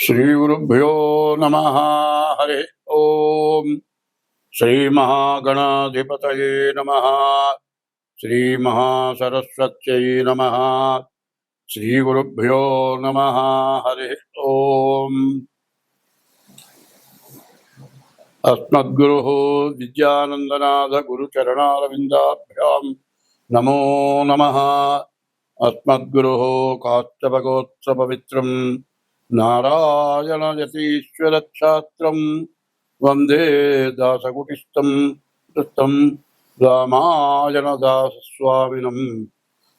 श्रीगुरुभ्यो नमः। हरि ओम। श्रीमहागणाधिपतये नमः। श्रीमहासरस्वत्यै नमः। श्रीगुरुभ्यो नमः। हरि ओम। अस्मद्गुरुः विद्यानन्दनाथ गुरुचरणारविन्दाभ्यां नमो नमः। अस्मद्गुरुः काष्ठभगोत्सपवित्रम् नारायणयतीश्वरच्छात्रं वन्दे दासकुटिस्थं कृतं रामायणदासस्वामिनं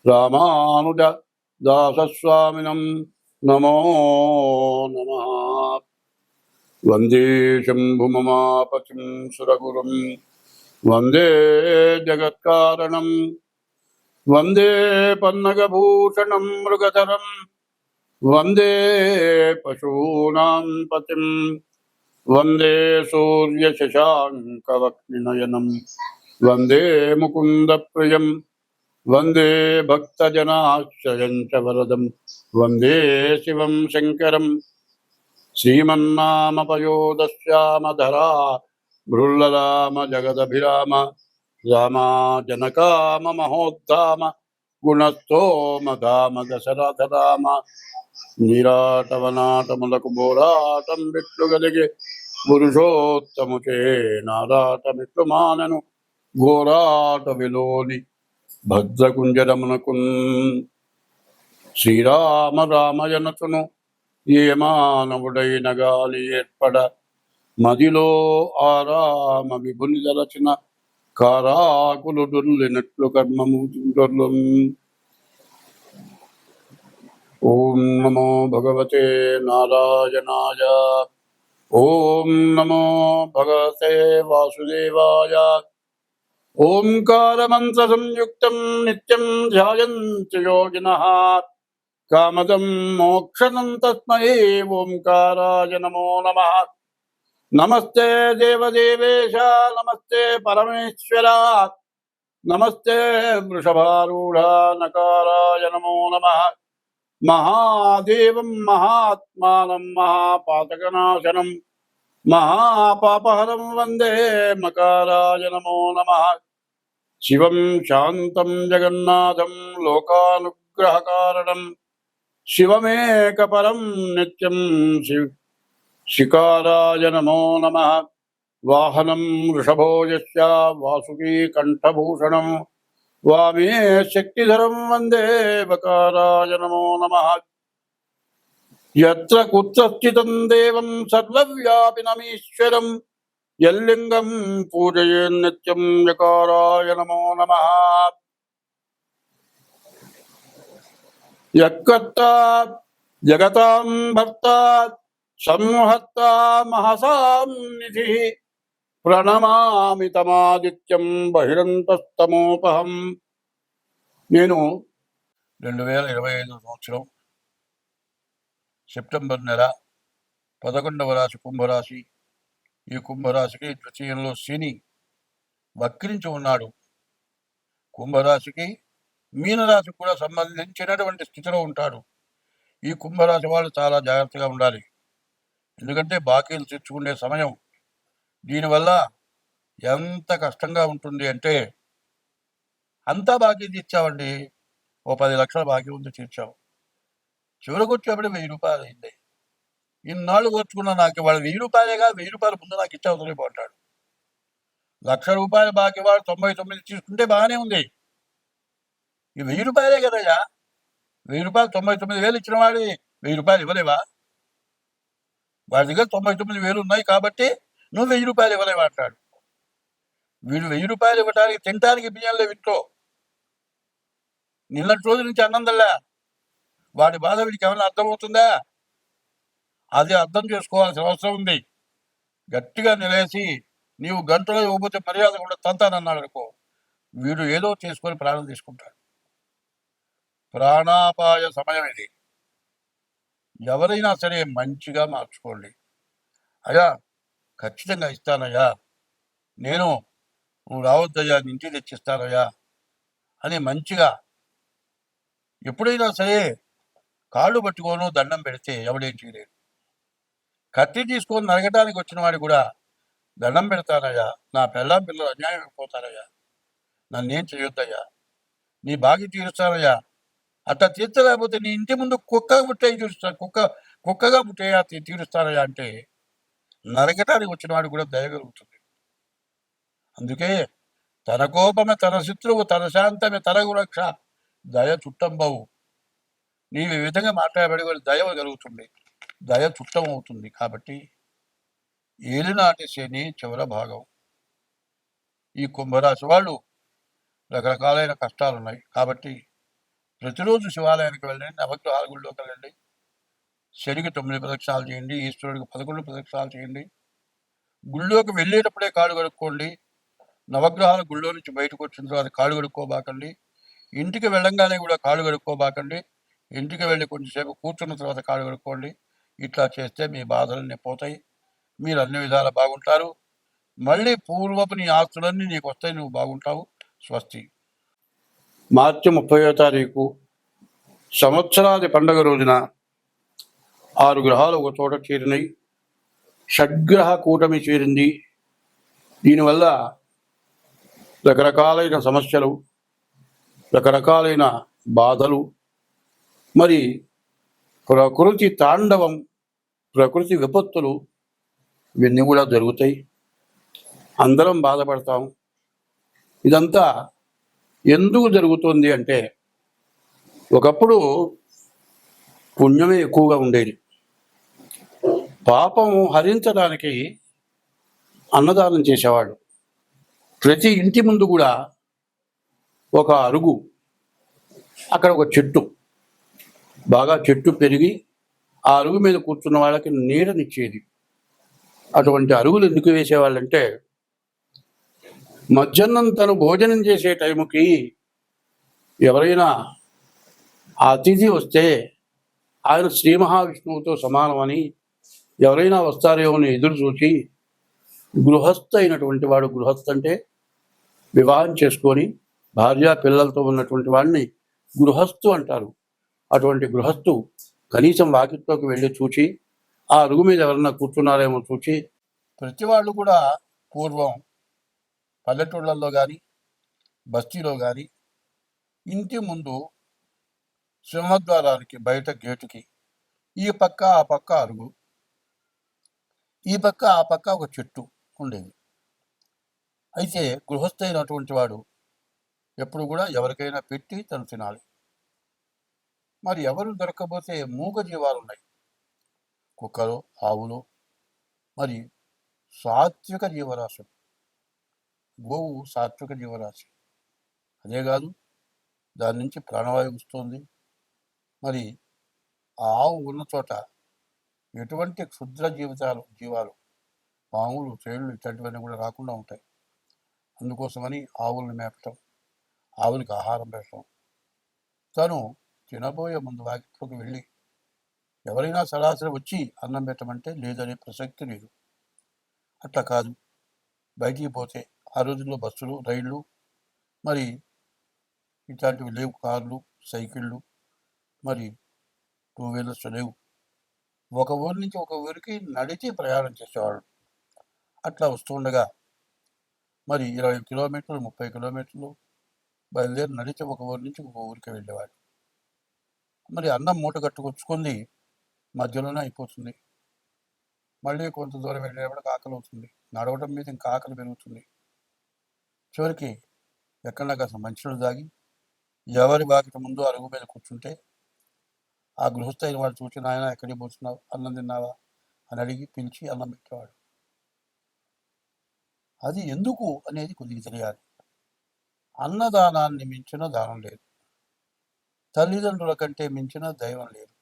रामानुजदासस्वामिनं नमो नमः। वन्दे शम्भुममापतिं सुरगुरुं वन्दे जगत्कारणं वन्दे पन्नगभूषणं मृगधरं वन्दे पशूनां पतिं वन्दे सूर्यशशाङ्कवक्निनयनं वन्दे मुकुन्दप्रियं वन्दे भक्तजनाश्रयं च वरदं वन्दे शिवं शङ्करं श्रीमन्नामपयोदश्यामधरा भृल्लराम जगदभिराम रामा जनकाम महोद्धाम गुणस्तोम धाम दशरथ राम నీరాటవనాటములకు బోరాటం బిట్లు గలిగే పురుషోత్తముచే నారాటమిట్లు మానను ఘోరాట విలోని భద్రకుంజరమునకున్ శ్రీరామ రామయనతును ఏ మానవుడైన గాలి ఏర్పడ మదిలో ఆరామ విభుని దలచిన కారాకులు దుర్లినట్లు కర్మము దుర్లు. ओम नमो भगवते नारायणाय। ओम नमो भगवते वासुदेवाय। ओंकारमंत्र संयुक्तं नित्यं ध्यायन्ति योगिनः कामदं मोक्षदं तस्मै ओंकाराय नमो नमः। नमस्ते देवदेवेश नमस्ते परमेश्वर नमस्ते वृषभारूढ़ नकाराय नमो नमः। महादेवं महात्मानं महापातकनाशनं महापापहरं वन्दे मकाराय नमो नमः। शिवं शान्तं जगन्नाथं लोकानुग्रहकारणं शिवमेकपरं नित्यं शिकाराय नमो नमः। वाहनं वृषभो यस्य वासुकी कंठभूषणं वामे शक्तिधरं वन्दे बकाराय नमो नमः। यत्र कुत्र स्थितं देवं सर्वव्यापिनमीश्वरं यल्लिङ्गं पूजयेन् नित्यं यकाराय नमो नमः। यक्कर्ता जगतां भर्ता संहर्ता महसां निधिः ప్రణమామి తమాదిత్యం బహిరంతస్తమోపహం. నేను 2025 సంవత్సరం సెప్టెంబర్ నెల 11వ రాశి కుంభరాశి. ఈ కుంభరాశికి ద్వితీయంలో శని వక్రించి ఉన్నాడు. కుంభరాశికి మీనరాశికి కూడా సంబంధించినటువంటి స్థితిలో ఉంటాడు. ఈ కుంభరాశి వాళ్ళు చాలా జాగ్రత్తగా ఉండాలి. ఎందుకంటే బాకీలు తెచ్చుకునే సమయం. దీనివల్ల ఎంత కష్టంగా ఉంటుంది అంటే, అంతా బాకీ తీర్చామండి, ఓ 10 లక్షల బాకీ ఉంది తీర్చావు, చివరికి వచ్చేప్పుడు 1000 రూపాయలు అయింది. ఇన్నాళ్ళు వచ్చుకున్న నాకు వాడు 1000 రూపాయలేగా, 1000 రూపాయలు ముందు నాకు ఇచ్చావు తొలిపోతాడు. 1,00,000 రూపాయల బాకీ వాడు 99 తీసుకుంటే బాగానే ఉంది. ఈ 1000 రూపాయలే కదయ్యా, 1000 రూపాయలు 99,000 ఇచ్చిన వాడి 1000 రూపాయలు ఇవ్వలేవా? వాడి దగ్గర 99,000 ఉన్నాయి కాబట్టి నువ్వు 1000 రూపాయలు ఇవ్వలేవా అంటాడు. వీడు 1000 రూపాయలు ఇవ్వడానికి తినడానికి బియ్యం లేవు ఇంట్లో. నిన్నటి రోజు నుంచి అన్నందల్లా. వాడి బాధ వీడికి ఏమైనా అర్థమవుతుందా? అది అర్థం చేసుకోవాల్సిన అవసరం ఉంది. గట్టిగా నిలేసి నీవు గంటలో ఇవ్వకపోతే మర్యాద కూడా తంతానన్నాడు అనుకో, వీడు ఏదో చేసుకొని ప్రాణం తీసుకుంటాడు. ప్రాణాపాయ సమయం ఇది. ఎవరైనా సరే మంచిగా మార్చుకోండి. అయ్యా ఖచ్చితంగా ఇస్తానయ్యా, నేను నువ్వు రావద్దయ్యా, ఇంటికి తెచ్చిస్తానయ్యా అని మంచిగా ఎప్పుడైనా సరే కాళ్ళు పట్టుకోను దండం పెడితే ఎవడేం చేయలేడు. కత్తి తీసుకొని నరగటానికి వచ్చిన వాడు కూడా దండం పెడతానయ్యా, నా పెళ్ళాం పిల్లలు అన్యాయం అయిపోతారయ్యా, నన్నేం చేయొద్దయ్యా, నీ బాగి తీరుస్తానయ్యా, అట్లా తీర్చలేకపోతే నీ ఇంటి ముందు కుక్క పుట్టే తీరుస్తాను, కుక్కగా పుట్టేయా తీరుస్తానయ్యా అంటే నరకటానికి వచ్చిన వాడు కూడా దయగలుగుతుంది. అందుకే తన కోపమే తన శత్రువు, తన శాంతమే తనకు రక్ష, దయ చుట్టంబవు. నీవు ఈ విధంగా మాట్లాడబడి దయ కలుగుతుంది, దయ చుట్టం అవుతుంది. కాబట్టి ఏలినాటి శని చివర భాగం. ఈ కుంభరాశి వాళ్ళు రకరకాలైన కష్టాలు ఉన్నాయి. కాబట్టి ప్రతిరోజు శివాలయానికి వెళ్ళండి, నవగ్రహాల గుళ్ళోకి వెళ్ళండి, శనికి 9 ప్రదక్షిణాలు చేయండి, ఈశ్వరుడికి 11 ప్రదక్షిణాలు చేయండి. గుళ్ళోకి వెళ్ళేటప్పుడే కాళ్ళు కడుక్కోండి. నవగ్రహాల గుళ్ళో నుంచి బయటకు వచ్చిన తర్వాత కాళ్ళు కడుక్కోబాకండి. ఇంటికి వెళ్ళంగానే కూడా కాళ్ళు కడుక్కోబాకండి. ఇంటికి వెళ్ళి కొంచెంసేపు కూర్చున్న తర్వాత కాళ్ళు కడుక్కోండి. ఇట్లా చేస్తే మీ బాధలన్నీ పోతాయి, మీరు అన్ని విధాలా బాగుంటారు. మళ్ళీ పూర్వపు నీ ఆస్తులన్నీ నీకు వస్తాయి, నువ్వు బాగుంటావు. స్వస్తి. మార్చి 30వ తారీఖు సంవత్సరాది పండుగ రోజున 6 గ్రహాలు ఒక చోట చేరినాయి. షడ్గ్రహ కూటమి చేరింది. దీనివల్ల రకరకాలైన సమస్యలు, రకరకాలైన బాధలు, మరి ప్రకృతి తాండవం, ప్రకృతి విపత్తులు ఇవన్నీ కూడా జరుగుతాయి. అందరం బాధపడతాం. ఇదంతా ఎందుకు జరుగుతుంది అంటే, ఒకప్పుడు పుణ్యమే ఎక్కువగా ఉండేది. పాపం హరించడానికి అన్నదానం చేసేవాడు. ప్రతి ఇంటి ముందు కూడా ఒక అరుగు, అక్కడ ఒక చెట్టు, బాగా చెట్టు పెరిగి ఆ అరుగు మీద కూర్చున్న వాళ్ళకి నీడనిచ్చేది. అటువంటి అరుగులు ఎందుకు వేసేవాళ్ళంటే, మధ్యాహ్నం తను భోజనం చేసే టైంకి ఎవరైనా అతిథి వస్తే ఆయన శ్రీ మహావిష్ణువుతో సమానమని, ఎవరైనా వస్తారేమో అని ఎదురు చూసి, గృహస్థ అయినటువంటి వాడు, గృహస్థ అంటే వివాహం చేసుకొని భార్య పిల్లలతో ఉన్నటువంటి వాడిని గృహస్థు అంటారు. అటువంటి గృహస్థు కనీసం వాకిట్లోకి వెళ్ళి చూచి, ఆ అరుగు మీద ఎవరన్నా కూర్చున్నారేమో చూచి, ప్రతి వాళ్ళు కూడా పూర్వం పల్లెటూళ్ళల్లో కానీ బస్తీలో కానీ ఇంటి ముందు సింహద్వారానికి బయట గేటుకి ఈ పక్క ఆ పక్క అరుగు, ఈ పక్క ఆ పక్క ఒక చెట్టు ఉండేది. అయితే గృహస్థైనటువంటి వాడు ఎప్పుడు కూడా ఎవరికైనా పెట్టి తను తినాలి. మరి ఎవరు దొరకకపోతే మూగ జీవాలు ఉన్నాయి, కుక్కలు, ఆవులు, మరి సాత్విక జీవరాశులు. గోవు సాత్విక జీవరాశి. అదే కాదు, దాని నుంచి ప్రాణవాయువు వస్తుంది. మరి ఆ ఆవు ఉన్న చోట ఎటువంటి క్షుద్ర జీవాలు, పాములు, తేళ్లు ఇట్లాంటివన్నీ కూడా రాకుండా ఉంటాయి. అందుకోసమని ఆవులను మేపటం, ఆవులకి ఆహారం పెట్టడం. తను తినబోయే ముందు వాకిట్లోకి వెళ్ళి ఎవరైనా సరాసరి వచ్చి అన్నం పెట్టమంటే లేదనే ప్రసక్తి లేదు. అట్లా కాదు, బయటికి పోతే ఆ రోజుల్లో బస్సులు, రైళ్ళు, మరి ఇట్లాంటివి లేవు, కార్లు, సైకిళ్ళు, మరి 2 వీలర్స్ లేవు. ఒక ఊరి నుంచి ఒక ఊరికి నడిచి ప్రయాణం చేసేవాళ్ళు. అట్లా వస్తుండగా మరి 20 కిలోమీటర్లు, 30 కిలోమీటర్లు బయలుదేరి నడిచి ఒక ఊరి నుంచి ఒక ఊరికి వెళ్ళేవాడు. మరి అన్నం మూట కట్టుకొచ్చుకుంది మధ్యలోనే అయిపోతుంది. మళ్ళీ కొంత దూరం వెళ్ళేవాడికి ఆకలి అవుతుంది. నడవడం మీద ఇంకా ఆకలి పెరుగుతుంది. చివరికి ఎక్కడన్నా కాస్త మంచినీళ్ళు తాగి ఎవరి వాకిట ముందు అరుగు మీద కూర్చుంటే ఆ గృహస్థ అయిన వాడు చూసి, నాయన ఎక్కడికి పోతున్నావు, అన్నం తిన్నావా అని అడిగి పిలిచి అన్నం పెట్టేవాడు. అది ఎందుకు అనేది కొద్దిగా తెలియాలి. అన్నదానాన్ని మించిన దానం లేదు, తల్లిదండ్రుల కంటే మించిన దైవం లేదు.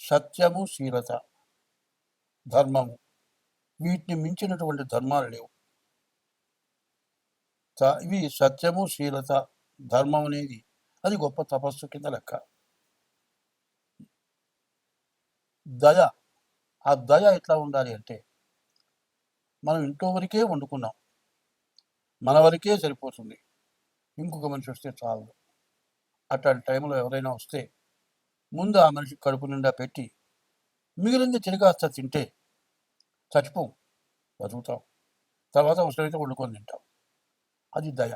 సత్యము, శీలత, ధర్మము, వీటిని మించినటువంటి ధర్మాలు లేవు. ఇవి సత్యము, శీలత, ధర్మం అనేది అది గొప్ప తపస్సు కింద లెక్క. దయ, ఆ దయ ఎట్లా ఉండాలి అంటే, మనం ఇంట్లో వరకే వండుకున్నాం, మన వరకే సరిపోతుంది, ఇంకొక మనిషి వస్తే చాలు. అట్లాంటి టైంలో ఎవరైనా వస్తే ముందు ఆ మనిషికి కడుపు నిండా పెట్టి మిగిలింది తిరిగాస్త తింటే చచ్చిపోం, బతుకుతాం. తర్వాత అవసరమైతే వండుకొని తింటాం. అది దయ.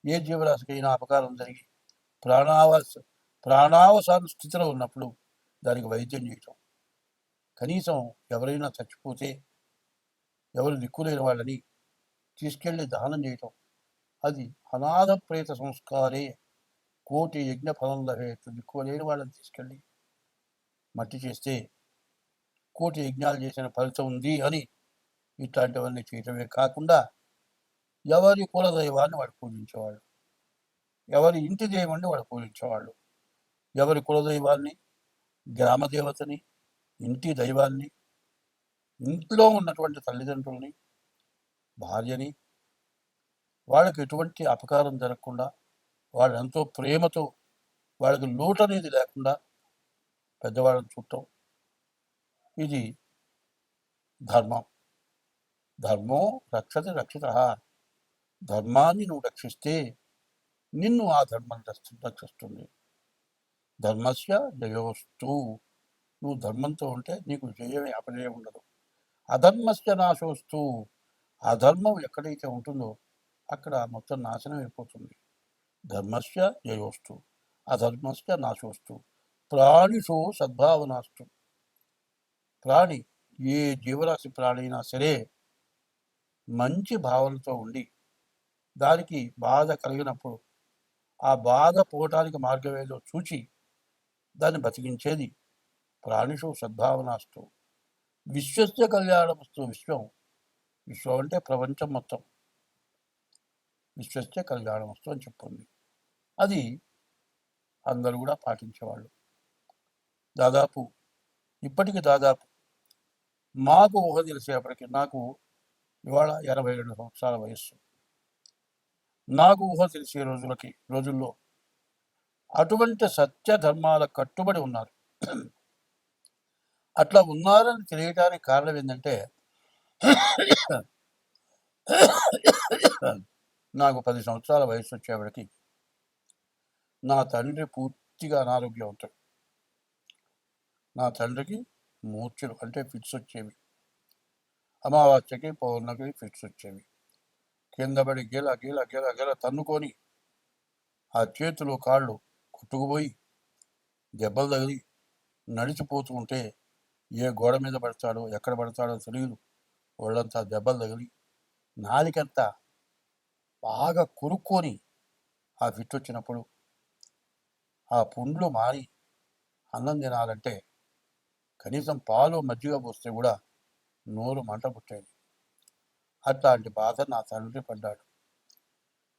ఏ జీవరాశికైనా అపకారం జరిగి ప్రాణావసాన స్థితిలో ఉన్నప్పుడు దానికి వైద్యం చేయటం, కనీసం ఎవరైనా చచ్చిపోతే ఎవరు దిక్కులేని వాళ్ళని తీసుకెళ్ళి దానం చేయటం, అది అనాథ ప్రేత సంస్కారే కోటి యజ్ఞ ఫలం లభేత్. దిక్కులేని వాళ్ళని తీసుకెళ్ళి మట్టి చేస్తే కోటి యజ్ఞాలు చేసిన ఫలితం ఉంది అని ఇట్లాంటివన్నీ చేయటమే కాకుండా ఎవరి కులదైవాన్ని వాడు పూజించేవాళ్ళు, ఎవరి ఇంటి దైవాన్ని వాడు పూజించేవాళ్ళు. ఎవరి కులదైవాన్ని, గ్రామదేవతని, ఇంటి దైవాన్ని, ఇంట్లో ఉన్నటువంటి తల్లిదండ్రుల్ని, భార్యని, వాళ్ళకి ఎటువంటి అపకారం జరగకుండా, వాళ్ళు ఎంతో ప్రేమతో, వాళ్ళకి లోటు అనేది లేకుండా పెద్దవాళ్ళని చూడటం, ఇది ధర్మం. ధర్మో రక్షతి రక్షిత. ధర్మాన్ని నువ్వు రక్షిస్తే నిన్ను ఆ ధర్మం రక్షిస్తుంది. ధర్మస్య జయోస్తు. నువ్వు ధర్మంతో ఉంటే నీకు జయమే, అపజయం ఉండదు. అధర్మస్య నాశోస్తు. అధర్మం ఎక్కడైతే ఉంటుందో అక్కడ మొత్తం నాశనం అయిపోతుంది. ధర్మస్య జయోస్తు, అధర్మస్య నాశోస్తు. ప్రాణిషు సద్భావనాస్తు. ప్రాణి, ఏ జీవరాశి ప్రాణి అయినా సరే మంచి భావనతో ఉండి దానికి బాధ కలిగినప్పుడు ఆ బాధ పోవటానికి మార్గం ఏదో చూచి దాన్ని బతికించేది ప్రాణిషు సద్భావనాస్తు. విశ్వస్య కళ్యాణమస్తు. విశ్వం అంటే ప్రపంచం మొత్తం. విశ్వస్య కళ్యాణమస్తు అని చెప్తుంది. అది అందరూ కూడా పాటించేవాళ్ళు. ఇప్పటికి దాదాపు మాకు ఊహ తెలిసేపటికి, నాకు ఇవాళ 82 సంవత్సరాల వయస్సు. నాకు ఊహ తెలిసే రోజుల్లో అటువంటి సత్య ధర్మాల కట్టుబడి ఉన్నారు. అట్లా ఉన్నారని తెలియటానికి కారణం ఏంటంటే, నాకు 10 సంవత్సరాల వయసు వచ్చేవాడికి నా తండ్రి పూర్తిగా అనారోగ్యవంతుడు. నా తండ్రికి మూర్ఛలు అంటే ఫిట్స్ వచ్చేవి. అమావాస్యకి పౌర్ణమికి ఫిట్స్ వచ్చేవి. కింద పడి గెల గెల గెల గెల తన్నుకొని ఆ చేతులు కాళ్ళు కొట్టుకుపోయి దెబ్బలు తగిలి నడిచిపోతూ ఉంటే ఏ గోడ మీద పడతాడో ఎక్కడ పడతాడో తెలియదు. ఒళ్ళంతా దెబ్బలు తగిలి నాలికంతా బాగా కొరుక్కొని ఆ ఫిట్ వచ్చినప్పుడు ఆ పుండ్లు మారి అన్నం తినాలంటే కనీసం పాలు మజ్జిగ పోస్తే కూడా నోరు మంట పుట్టేది. అట్లాంటి బాధ నా తండ్రి పడ్డాడు.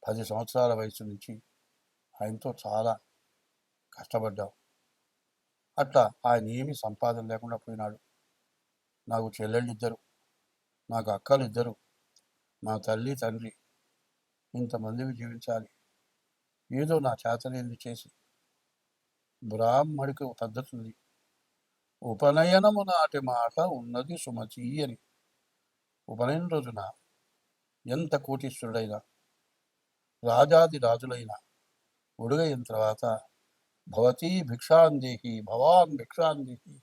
10 సంవత్సరాల వయసు నుంచి ఆయనతో చాలా కష్టపడ్డాం. అట్లా ఆయన ఏమీ సంపాదన లేకుండా పోయినాడు. నాకు చెల్లెళ్ళు 2, నాకు అక్కలు 2, నా తల్లి తండ్రి, ఇంతమందివి జీవించాలి. ఏదో నా చేతనేది చేసి, బ్రాహ్మడికి పద్ధతి ఉంది, ఉపనయనము నాటి మాట ఉన్నది సుమతి అని. ఉపనయన రోజున ఎంత కోటీశ్వరుడైనా, రాజాది రాజులైనా ఒడుగైన తర్వాత భవతీ భిక్షాందేహి, భవాన్ భిక్షాందేహి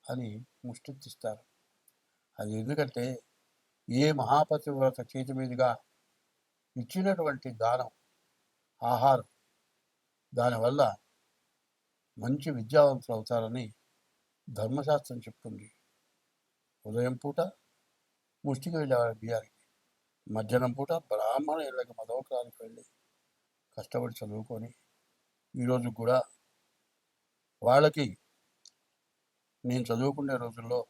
అని ముష్టిస్తారు. అది ఎందుకంటే ఏ మహాపతివ్రత చేతి మీదుగా ఇచ్చినటువంటి దానం, ఆహారం, దానివల్ల మంచి విద్యావంతులు అవుతారని ధర్మశాస్త్రం చెప్తుంది. ఉదయం పూట ముష్టికి వెళ్ళేవారు బియ్యానికి, మధ్యాహ్నం పూట బ్రాహ్మణ ఇళ్ళకి మదవకానికి వెళ్ళి కష్టపడి చదువుకొని ఈరోజు కూడా వాళ్ళకి నేను చదువుకునే రోజుల్లో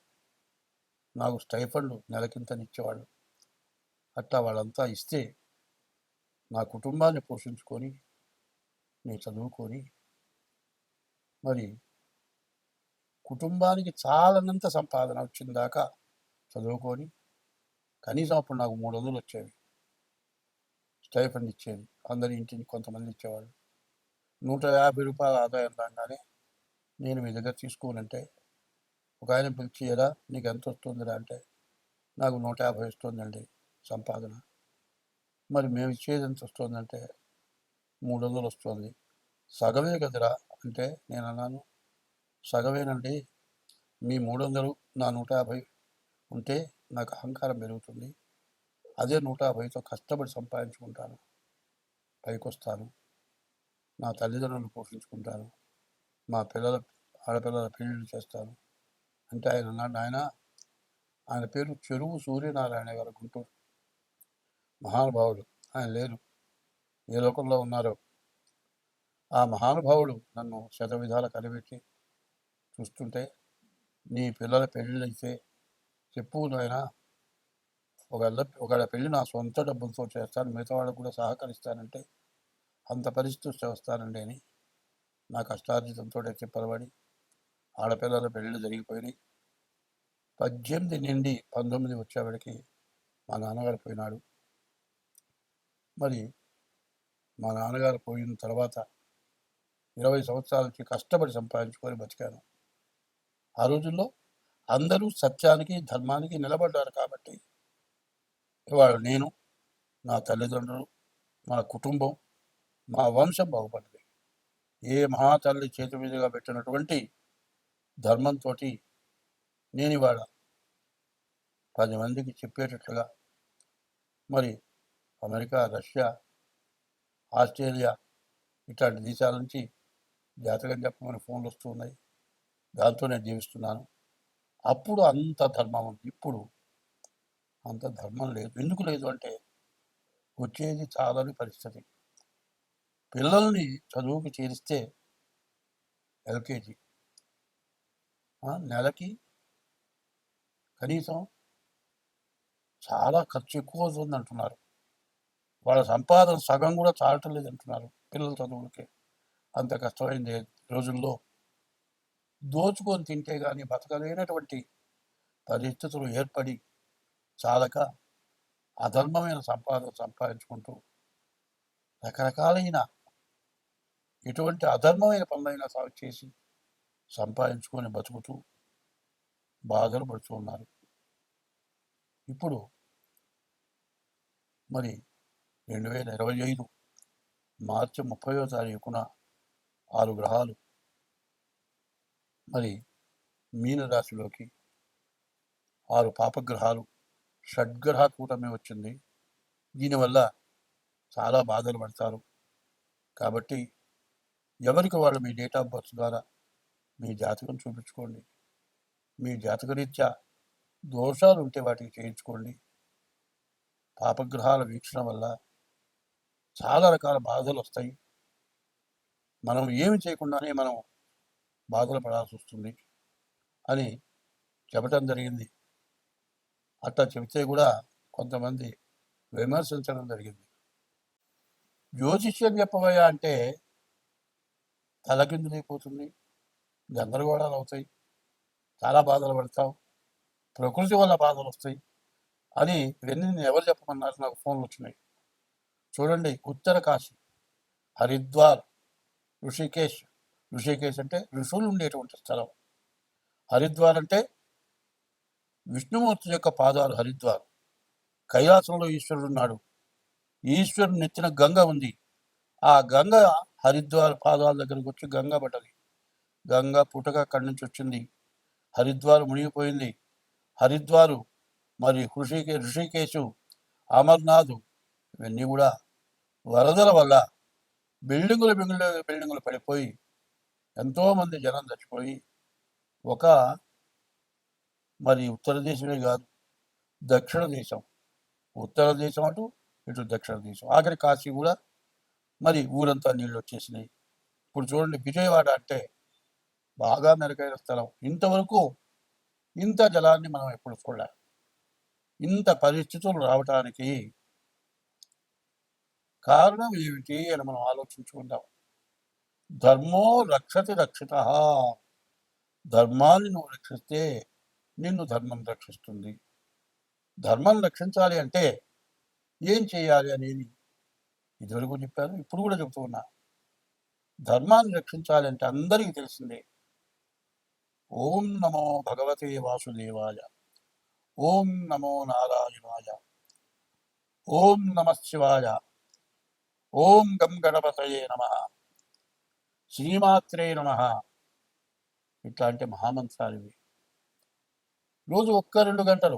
నాకు స్టైఫండ్ నెలకింతనిచ్చేవాళ్ళు. అట్లా వాళ్ళంతా ఇస్తే నా కుటుంబాన్ని పోషించుకొని నేను చదువుకొని మరి కుటుంబానికి చాలనంత సంపాదన వచ్చిందాకా చదువుకొని కనీసం అప్పుడు నాకు 300 వచ్చేవి. స్టైఫండ్ ఇచ్చేది. అందరి ఇంటిని కొంతమంది ఇచ్చేవాళ్ళు. 150 రూపాయల ఆదాయం రాగానే నేను మీ దగ్గర తీసుకోనంటే ఒక ఆయన పిలిచి, ఎలా నీకు ఎంత వస్తుందిరా అంటే, నాకు 150 వస్తుందండి సంపాదన. మరి మేము ఇచ్చేది ఎంత వస్తుందంటే 300 వస్తుంది. సగమే కదరా అంటే నేను అన్నాను, సగమేనండి, మీ 300 నా 150 ఉంటే నాకు అహంకారం పెరుగుతుంది. అదే 150తో కష్టపడి సంపాదించుకుంటాను, పైకొస్తాను, నా తల్లిదండ్రులను పోషించుకుంటాను, మా ఆడపిల్లల పెళ్ళిళ్ళు చేస్తాను అంటే ఆయన అన్నాడు, నాయన ఆయన పేరు చెరువు సూర్యనారాయణ గారు, గుంటూరు మహానుభావుడు. ఆయన లేరు, ఏ లోకంలో ఉన్నారో. ఆ మహానుభావుడు నన్ను శతవిధాల కనిపెట్టి చూస్తుంటే, నీ పిల్లల పెళ్ళిళ్ళైతే చెప్పు నాయన, ఒకవేళ పెళ్ళి నా సొంత డబ్బులతో చేస్తాను, మిగతా వాళ్ళకు కూడా సహకరిస్తానంటే అంత పరిస్థితి వస్తానండి అని నా కష్టార్జితంతో చెప్పబడి ఆడపిల్లల పెళ్ళిళ్ళు జరిగిపోయినాయి. 18 నుండి 19 వచ్చేవాడికి మా నాన్నగారు పోయినాడు. మరి మా నాన్నగారు పోయిన తర్వాత 20 సంవత్సరాలకి కష్టపడి సంపాదించుకొని బతికాను. ఆ రోజుల్లో అందరూ సత్యానికి, ధర్మానికి నిలబడ్డారు కాబట్టి ఇవాళ నేను, నా తల్లిదండ్రులు, మా కుటుంబం, మా వంశం బాగుపడింది. ఏ మహాతల్లి చేతి మీదుగా పెట్టినటువంటి ధర్మంతో నేను ఇవాళ 10 మందికి చెప్పేటట్లుగా, మరి అమెరికా, రష్యా, ఆస్ట్రేలియా ఇట్లాంటి దేశాల నుంచి జాతకం చెప్పమని ఫోన్లు వస్తూ ఉన్నాయి. దాంతో నేను జీవిస్తున్నాను. అప్పుడు అంత ధర్మం ఉంది, ఇప్పుడు అంత ధర్మం లేదు. ఎందుకు లేదు అంటే వచ్చేది చాలని పరిస్థితి. పిల్లల్ని చదువుకు చేరిస్తే ఎల్కేజీ నెలకి కనీసం చాలా ఖర్చు ఎక్కువ అవుతుంది అంటున్నారు. వాళ్ళ సంపాదన సగం కూడా చాలటం లేదు అంటున్నారు పిల్లల చదువులకి. అంత కష్టమైంది రోజుల్లో దోచుకొని తింటే కానీ బతకలేనటువంటి పరిస్థితులు ఏర్పడి చాలక అధర్మమైన సంపాదన సంపాదించుకుంటూ రకరకాలైన ఎటువంటి అధర్మమైన పనులైనా సాగు చేసి సంపాదించుకొని బతుకుతూ బాధలు పడుతూ ఉన్నారు. ఇప్పుడు మరి 2025 మార్చి 30వ తారీఖున 6 గ్రహాలు మరి మీనరాశిలోకి, 6 పాపగ్రహాలు, షడ్గ్రహ కూటమి వచ్చింది. దీనివల్ల చాలా బాధలు పడతారు. కాబట్టి ఎవరికి వాళ్ళు మీ డేట్ ఆఫ్ బర్త్ ద్వారా మీ జాతకం చూపించుకోండి. మీ జాతకరీత్యా దోషాలు ఉంటే వాటికి చేయించుకోండి. పాపగ్రహాల వీక్షణ వల్ల చాలా రకాల బాధలు వస్తాయి. మనం ఏమి చేయకుండానే మనం బాధలు పడాల్సి వస్తుంది అని చెప్పటం జరిగింది. అట్లా చెబితే కూడా కొంతమంది విమర్శించడం జరిగింది. జ్యోతిష్యం చెప్పబోయా అంటే తలకిందులైపోతుంది, గందరగోళాలు అవుతాయి, చాలా బాధలు పడతావు, ప్రకృతి వల్ల బాధలు వస్తాయి అని ఇవన్నీ నేను ఎవరు చెప్పమన్నారు? నాకు ఫోన్లు వచ్చినాయి. చూడండి, ఉత్తర కాశీ, హరిద్వార్, ఋషికేశ్. ఋషికేశ్ అంటే ఋషులు ఉండేటువంటి స్థలం. హరిద్వార్ అంటే విష్ణుమూర్తి యొక్క పాదాలు. హరిద్వార్ కైలాసంలో ఈశ్వరుడు ఉన్నాడు. ఈశ్వరుడు నెత్తిన గంగ ఉంది. ఆ గంగ హరిద్వార్ పాదాల దగ్గరకు వచ్చి గంగ పడ్డది. గంగ పుటక అక్కడి నుంచి వచ్చింది. హరిద్వార్ మునిగిపోయింది. హరిద్వారు మరి ఋషికేశు, అమర్నాథ్ ఇవన్నీ కూడా వరదల వల్ల బిల్డింగులు పడిపోయి ఎంతోమంది జనం చచ్చిపోయి, ఒక మరి ఉత్తర దేశమే కాదు, దక్షిణ దేశం, ఉత్తర దేశం అటు ఇటు దక్షిణ దేశం, ఆఖరి కాశీ కూడా మరి ఊరంతా నీళ్ళు వచ్చేసినాయి. ఇప్పుడు చూడండి, విజయవాడ అంటే బాగా మెరుగైన స్థలం. ఇంతవరకు ఇంత జలాన్ని మనం ఎప్పుడు చూడలే. ఇంత పరిస్థితులు రావటానికి కారణం ఏమిటి అని మనం ఆలోచించుకుందాం. ధర్మో రక్షతి రక్షిత. ధర్మాన్ని నువ్వు రక్షిస్తే నిన్ను ధర్మం రక్షిస్తుంది. ధర్మం రక్షించాలి అంటే ఏం చేయాలి అనేది ఇదివరకు చెప్పాను, ఇప్పుడు కూడా చెబుతూ ఉన్నా. ధర్మాన్ని రక్షించాలి అంటే అందరికీ తెలిసిందే. ఓం నమో భగవతే వాసుదేవాయ, ఓం నమో నారాయణాయ, ఓం నమ శివాయ, ఓం గం గణపతయే నమ, శ్రీమాత్రే నమ. ఇట్లాంటి మహామంత్రాలు ఇవి. రోజు 1-2 గంటలు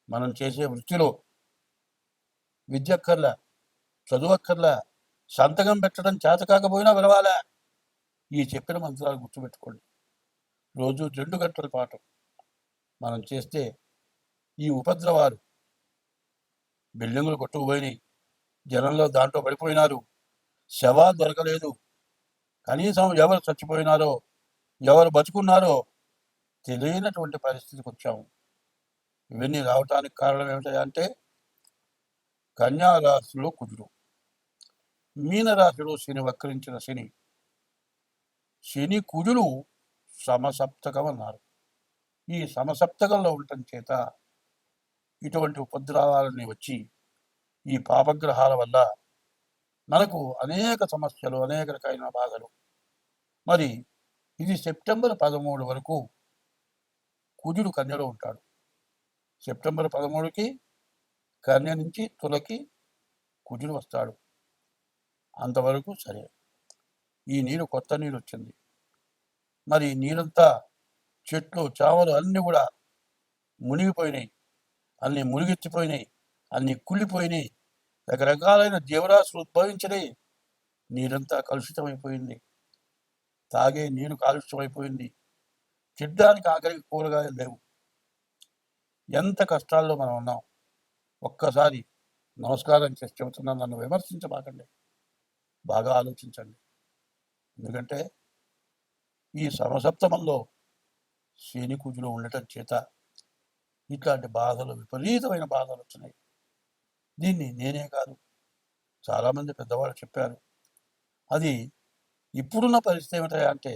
మనం చేసే వృత్తిలో విద్యక్కర్లా, చదువక్కర్లా, సంతకం పెట్టడం చేత కాకపోయినా వినవాలా. ఈ చెప్పిన మంత్రాలు గుర్తుపెట్టుకోండి. రోజు 2 గంటల పాటు మనం చేస్తే ఈ ఉపద్రవాలు, బిల్డింగులు కొట్టుకుపోయినాయి, జనంలో దాంట్లో పడిపోయినారు, శవాలు దొరకలేదు, కనీసం ఎవరు చచ్చిపోయినారో ఎవరు బతుకున్నారో తెలియనటువంటి పరిస్థితికి వచ్చాము. ఇవన్నీ రావటానికి కారణం ఏమిటంటే కన్యారాశిలో కుజుడు, మీనరాశిలో శని, వక్రించిన శని. శని కుజులు సమసప్తకం అన్నారు. ఈ సమసప్తకంలో ఉండటం చేత ఇటువంటి ఉపద్రవాలన్నీ వచ్చి ఈ పాపగ్రహాల వల్ల మనకు అనేక సమస్యలు, అనేక రకమైన బాధలు. మరి ఇది సెప్టెంబర్ 13 వరకు కుజుడు కన్యలో ఉంటాడు. సెప్టెంబర్ 13కి కన్య నుంచి తులకి కుజుడు వస్తాడు. అంతవరకు సరే. ఈ నీరు కొత్త నీరు వచ్చింది. మరి నీరంతా చెట్లు చావలు అన్నీ కూడా మునిగిపోయినాయి, అన్నీ మునిగెత్తిపోయినాయి, అన్నీ కుళ్ళిపోయినాయి, రకరకాలైన జీవరాశులు ఉద్భవించినాయి. నీరంతా కలుషితమైపోయింది, తాగే నీరు కాలుష్యమైపోయింది, తినడానికి ఆఖరికి కూరగాయలు లేవు. ఎంత కష్టాల్లో మనం ఉన్నాం. ఒక్కసారి నమస్కారం చేసి చెబుతున్నాను, నన్ను విమర్శించబాకండి, బాగా ఆలోచించండి. ఎందుకంటే ఈ సమసప్తమంలో శని కుజులు ఉండటం చేత ఇట్లాంటి బాధలు, విపరీతమైన బాధలు వచ్చినాయి. దీన్ని నేనే కాదు, చాలామంది పెద్దవాళ్ళు చెప్పారు. అది ఇప్పుడున్న పరిస్థితి ఏమిటా అంటే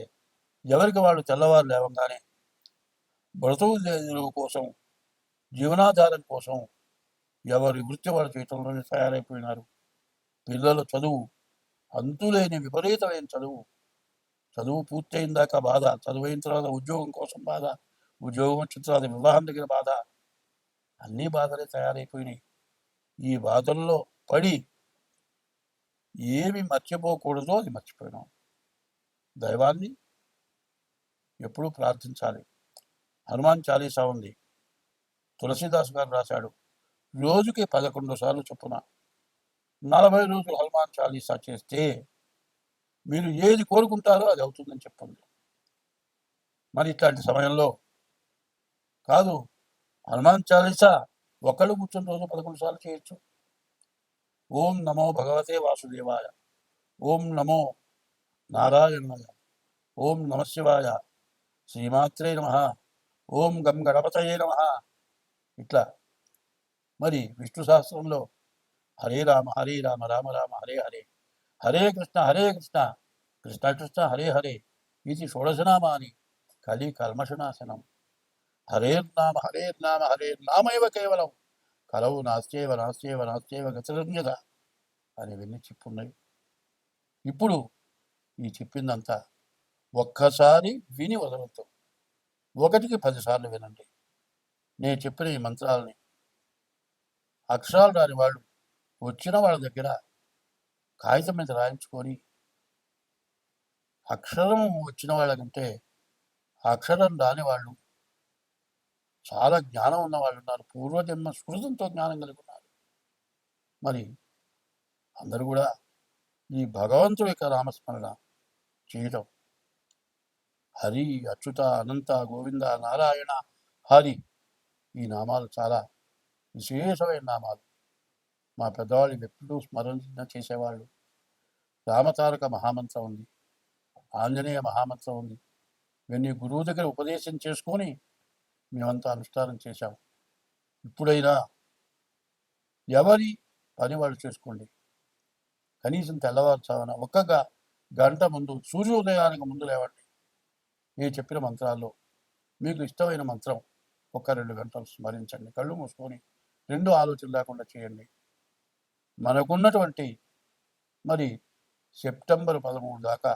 ఎవరికి వాళ్ళు తెల్లవారు లేవగానే బ్రతుకు కోసం, జీవనాధారం కోసం ఎవరి వృత్తి వాళ్ళు చేయటంలోనే తయారైపోయినారు. పిల్లల చదువు, అంతులేని విపరీతమైన చదువు పూర్తయిన దాకా బాధ, చదువైన తర్వాత ఉద్యోగం కోసం బాధ, ఉద్యోగం వచ్చిన తర్వాత వివాహం దగ్గర బాధ, అన్నీ బాధలే తయారైపోయినాయి. ఈ బాధల్లో పడి ఏమి మర్చిపోకూడదో అది మర్చిపోయినాం. దైవాన్ని ఎప్పుడూ ప్రార్థించాలి. హనుమాన్ చాలీసా ఉంది, తులసీదాస్ గారు రాశాడు. రోజుకి 11 సార్లు చొప్పున 40 రోజులు హనుమాన్ చాలీసా చేస్తే మీరు ఏది కోరుకుంటారో అది అవుతుందని చెప్పండి. మరి ఇట్లాంటి సమయంలో కాదు, హనుమాన్ చాలీసా ఒకళ్ళు కూర్చొని రోజు 11 సార్లు చేయొచ్చు. ఓం నమో భగవతే వాసుదేవాయ, ఓం నమో నారాయణాయ, ఓం నమ శివాయ, శ్రీమాత్రే నమ, ఓం గం గణపతయే నమ. ఇట్లా మరి విష్ణు సహస్రంలో హరే రామ హరే రామ రామ రామ హరే హరే, హరే కృష్ణ కృష్ణ కృష్ణ హరే హరే, ఇది షోడశనామాని కలి కల్మషనాశనం. హరేర్నామ హరేర్నామైవ కేవలం కలవు నాస్త్యేవ గతిరన్యత అనేవన్నీ చెప్పున్నాయి. ఇప్పుడు ఈ చెప్పిందంతా ఒక్కసారి విని వదలతో 1కి 10 సార్లు వినండి. నేను చెప్పిన ఈ మంత్రాలని అక్షరాలు రాని వాళ్ళు వచ్చిన వాళ్ళ దగ్గర కాగితం మీద రాయించుకొని, అక్షరం వచ్చిన వాళ్ళకంటే అక్షరం రాని వాళ్ళు, చాలా జ్ఞానం ఉన్న వాళ్ళు ఉన్నారు, పూర్వజన్మ స్మృతంతో జ్ఞానం కలిగి ఉన్నారు. మరి అందరూ కూడా ఈ భగవంతుడి యొక్క నామస్మరణ చేయటం, హరి అచ్యుత అనంత గోవింద నారాయణ హరి, ఈ నామాలు చాలా విశేషమైన నామాలు. మా పెద్దవాళ్ళు ఎప్పుడూ స్మరణ చేసేవాళ్ళు. రామతారక మహామంత్రం ఉంది, ఆంజనేయ మహామంత్రం ఉంది. ఇవన్నీ గురువు దగ్గర ఉపదేశం చేసుకొని మేమంతా అనుష్ఠానం చేశాం. ఇప్పుడైనా ఎవరి పని వాళ్ళు చేసుకోండి. కనీసం తెల్లవారుచావన 1 గంట ముందు, సూర్యోదయానికి ముందు లేవండి. నేను చెప్పిన మంత్రాల్లో మీకు ఇష్టమైన మంత్రం 1-2 గంటలు స్మరించండి. కళ్ళు మూసుకొని 2 ఆలోచన లేకుండా చేయండి. మనకున్నటువంటి మరి సెప్టెంబర్ 13 దాకా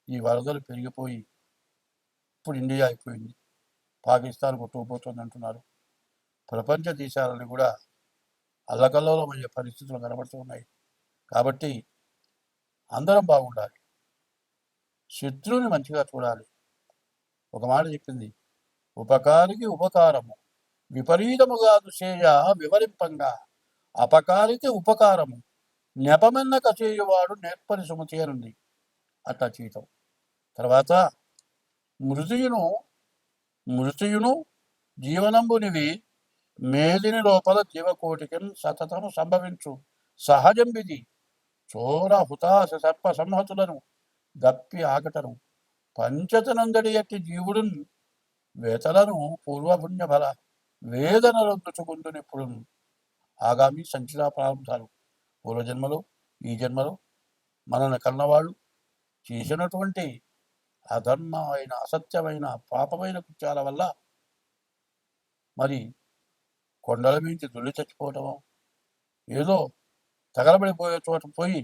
ఈ వరదలు పెరిగిపోయి ఇప్పుడు ఇండియా అయిపోయింది, పాకిస్తాన్ కొట్టుకుపోతుంది అంటున్నారు. ప్రపంచ దేశాలని కూడా అల్లకల్లోలమయ్యే పరిస్థితులు కనబడుతున్నాయి. కాబట్టి అందరం బాగుండాలి, శత్రువుని మంచిగా చూడాలి. ఒక మాట చెప్పింది ఉపకారికి ఉపకారము విపరీతముగా దుసేయ వివరింపంగా అపకారికి ఉపకారము నెపమెన్నక చేయువాడు నేర్పరి సుమతి అనుంది. అట్లా చేయటం. తర్వాత మృతియును మృతియును జీవనంబునివి మేదిని లోపల జీవకోటికి సతతము సంభవించు సహజంబిది చోర హుతాశ సర్ప సంహతులను దప్పి ఆకటను పంచతనందడి ఎట్టి జీవుడు వేతలను పూర్వపుణ్య బల వేదనలొందుచుకుందునిప్పుడు ఆగామి సంచితా ప్రారంభాలు పూర్వజన్మలో ఈ జన్మలో మనల్ని కన్నవాళ్ళు చేసినటువంటి అధర్మమైన అసత్యమైన పాపమైన కృత్యాల వల్ల మరి కొండల మించి దుల్లి చచ్చిపోవటమో ఏదో తగలబడిపోయే చోట పోయి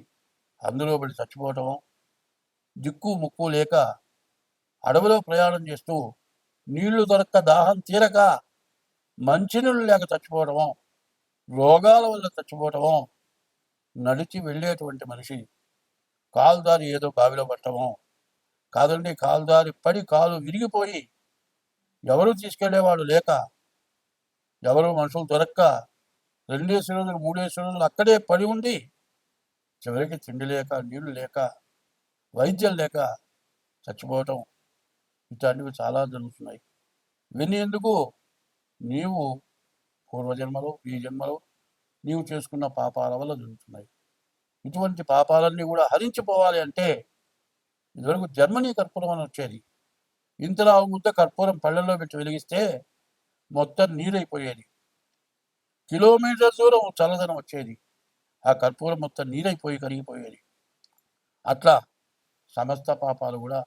అందులో పడి చచ్చిపోవటమో దిక్కు ముక్కు లేక అడవిలో ప్రయాణం చేస్తూ నీళ్లు దొరక్క దాహం తీరక మంచినీళ్ళు లేక చచ్చిపోవటమో రోగాల వల్ల చచ్చిపోవటమో నడిచి వెళ్ళేటువంటి మనిషి కాలుదారి ఏదో బావిలో పట్టమో కాదండి కాలుదారి పడి కాలు విరిగిపోయి ఎవరు తీసుకెళ్లేవాడు లేక ఎవరు మనుషులు దొరక్క 2 రోజులు 3 రోజులు అక్కడే పడి ఉండి చివరికి తిండి లేక నీళ్లు లేక వైద్యం లేక చచ్చిపోవటం ఇట్లాంటివి చాలా జరుగుతున్నాయి. ఇవన్నీ ఎందుకు? నీవు పూర్వజన్మలో ఈ జన్మలో నీవు చేసుకున్న పాపాల వల్ల జరుగుతున్నాయి. ఇటువంటి పాపాలన్నీ కూడా హరించిపోవాలి అంటే ఇదివరకు జర్మనీ కర్పూరం అని వచ్చేది. ఇంతలా ముద్ద కర్పూరం పళ్ళల్లో పెట్టి వెలిగిస్తే మొత్తం నీరైపోయేది. కిలోమీటర్ దూరం చల్లదనం వచ్చేది. ఆ కర్పూరం మొత్తం నీరైపోయి కరిగిపోయేది. అట్లా సమస్త పాపాలు కూడా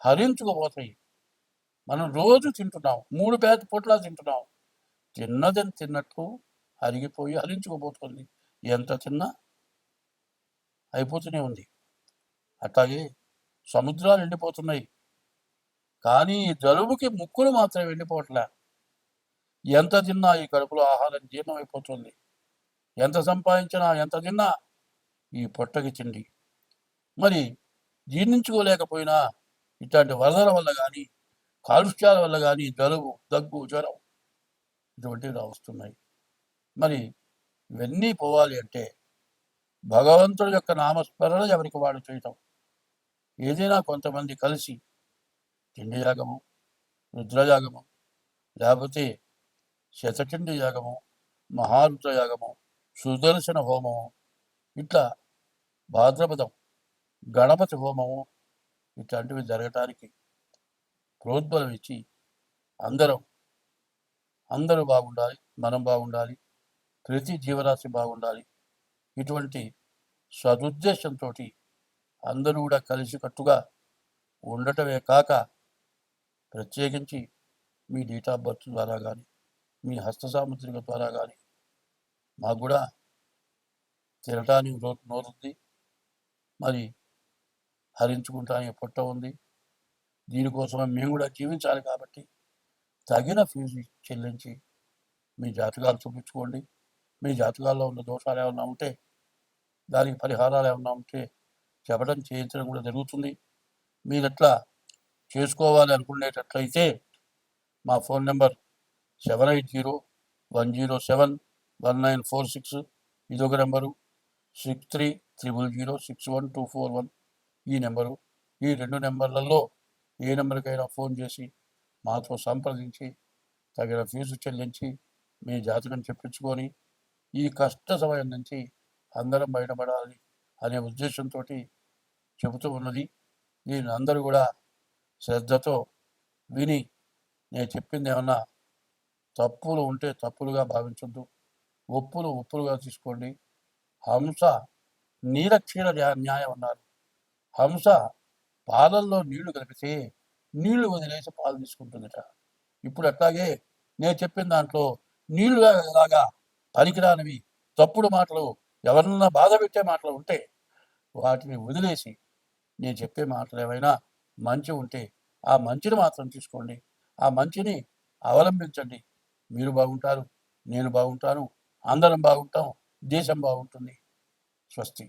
హరించుకుపోతాయి. మనం రోజు తింటున్నాం, 3 పూట్ల తింటున్నాం. తిన్నదని తిన్నట్టు అరిగిపోయి హరించుకుపోతుంది. ఎంత తిన్నా అయిపోతూనే ఉంది. అట్లాగే సముద్రాలు ఎండిపోతున్నాయి, కానీ జలుబుకి ముక్కులు మాత్రం ఎండిపోవట్లే. ఎంత తిన్నా ఈ కడుపులో ఆహారం జీర్ణమైపోతుంది. ఎంత సంపాదించినా ఎంత తిన్నా ఈ పొట్టకి తిండి మరి జీర్ణించుకోలేకపోయినా ఇట్లాంటి వరదల వల్ల కానీ కాలుష్యాల వల్ల కానీ జలుబు దగ్గు జ్వరం ఇటువంటివి వస్తున్నాయి. మరి ఇవన్నీ పోవాలి అంటే భగవంతుడి యొక్క నామస్మరణ ఎవరికి వాడు చేయటం. ఏదైనా కొంతమంది కలిసి తిండి యాగము, రుద్రయాగము, లేకపోతే శతచండి యాగము, మహారుద్ర యాగము, సుదర్శన హోమము, ఇట్లా భాద్రపదం గణపతి హోమము ఇట్లాంటివి జరగటానికి ప్రోద్బలం ఇచ్చి అందరూ బాగుండాలి, మనం బాగుండాలి, ప్రతి జీవరాశి బాగుండాలి. ఇటువంటి సదుద్దేశంతో అందరూ కూడా కలిసికట్టుగా ఉండటమే కాక ప్రత్యేకించి మీ డేట్ ఆఫ్ బర్త్ ద్వారా కానీ మీ హస్త సాముద్రిక ద్వారా కానీ మాకు కూడా తినటానికి నోరుంది, మరి హరించుకుంటానికి పొట్ట ఉంది. దీనికోసమే మేము కూడా జీవించాలి కాబట్టి తగిన ఫీజు చెల్లించి మీ జాతకాలు చూపించుకోండి. మీ జాతకాల్లో ఉన్న దోషాలు ఏమన్నా ఉంటే దానికి పరిహారాలు ఏమన్నా ఉంటే చెప్పడం చేయించడం కూడా జరుగుతుంది. మీరు ఎట్లా చేసుకోవాలి అనుకునేటట్లయితే మా ఫోన్ నెంబర్ 7801071946 ఇదొక నెంబరు, 6300061241 ఈ నెంబరు. ఈ 2 నెంబర్లలో ఏ నెంబర్కైనా ఫోన్ చేసి మాతో సంప్రదించి తగిన ఫీజు చెల్లించి మీ జాతకం చెప్పించుకొని ఈ కష్ట సమయం నుంచి అందరం బయటపడాలి అనే ఉద్దేశంతో చెబుతూ ఉన్నది. దీన్ని అందరూ కూడా శ్రద్ధతో విని నేను చెప్పింది ఏమన్నా తప్పులు ఉంటే తప్పులుగా భావించొద్దు, ఒప్పులుగా తీసుకోండి. హంస నీరక్షీణ న్యాయం అన్నారు. హంస పాలల్లో నీళ్లు కలిపితే నీళ్లు వదిలేసి పాలు తీసుకుంటుందట. ఇప్పుడు అట్లాగే నేను చెప్పిన దాంట్లో నీళ్లు లాగా పనికిరానివి తప్పుడు మాటలు ఎవరన్నా బాధ పెట్టే మాటలు ఉంటే వాటిని వదిలేసి నేను చెప్పే మాటలు ఏమైనా మంచి ఉంటే ఆ మంచిని మాత్రం తీసుకోండి, ఆ మంచిని అవలంబించండి. మీరు బాగుంటారు, నేను బాగుంటాను, అందరం బాగుంటాం, దేశం బాగుంటుంది. స్వస్తి.